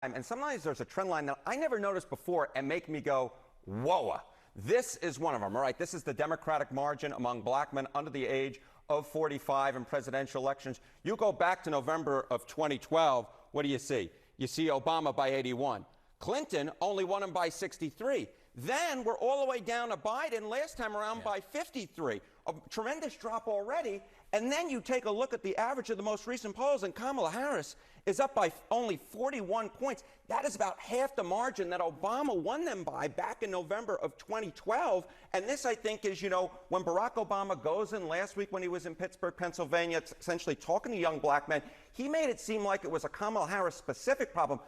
And sometimes there's a trend line that I never noticed before and make me go, whoa. This is one of them, all right? This is the Democratic margin among black men under the age of 45 in presidential elections. You go back to November of 2012, what do you see? You see Obama by 81. Clinton only won him by 63. Then we're all the way down to Biden last time around by 53. A tremendous drop already. And then you take a look at the average of the most recent polls, and Kamala Harris is up by only 41 points. That is about half the margin that Obama won them by back in November of 2012. And this, I think, is, when Barack Obama goes in last week when he was in Pittsburgh, Pennsylvania, essentially talking to young black men, he made it seem like it was a Kamala Harris specific problem.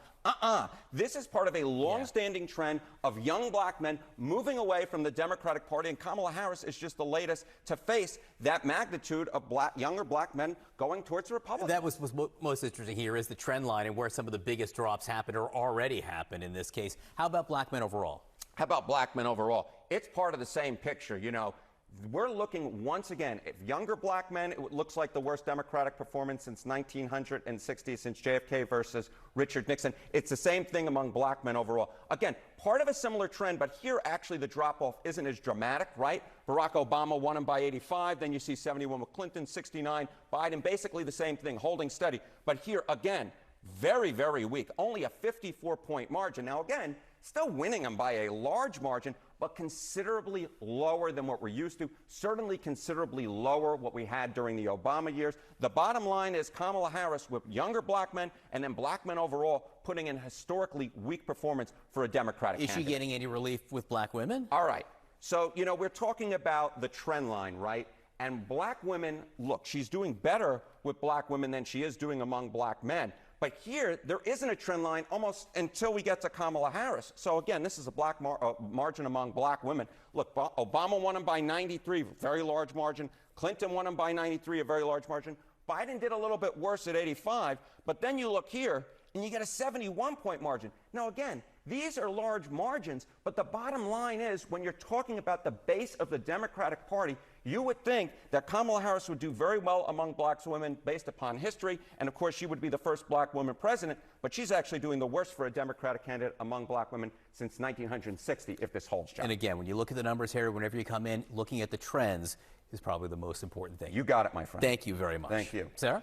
This is part of a long-standing trend of young black men moving away from the Democratic Party, and Kamala Harris is just the latest to face that magnitude of younger black men going towards the Republicans. That was most interesting here is the trend line and where some of the biggest drops happened or already happened in this case. How about black men overall? How about black men overall? It's part of the same picture, We're looking, once again, if younger black men, it looks like the worst Democratic performance since 1960, since JFK versus Richard Nixon. It's the same thing among black men overall. Again, part of a similar trend, but here actually the drop-off isn't as dramatic, right? Barack Obama won him by 85, then you see 71 with Clinton, 69, Biden, basically the same thing, holding steady. But here, again, very, very weak, only a 54-point margin. Now, again, still winning them by a large margin, but considerably lower than what we're used to, certainly considerably lower what we had during the Obama years. The bottom line is Kamala Harris with younger black men and then black men overall putting in historically weak performance for a Democratic candidate. Is she getting any relief with black women? All right. So, we're talking about the trend line, right? And black women, look, she's doing better with black women than she is doing among black men. But here, there isn't a trend line almost until we get to Kamala Harris. So again, this is a black margin among black women. Look, Obama won him by 93, very large margin. Clinton won him by 93, a very large margin. Biden did a little bit worse at 85. But then you look here, and you get a 71-point margin. Now, again, these are large margins, but the bottom line is when you're talking about the base of the Democratic Party, you would think that Kamala Harris would do very well among black women based upon history, and of course she would be the first black woman president, but she's actually doing the worst for a Democratic candidate among black women since 1960, if this holds, John. And again, when you look at the numbers here, whenever you come in, looking at the trends is probably the most important thing. You got it, my friend. Thank you very much. Thank you. Sarah?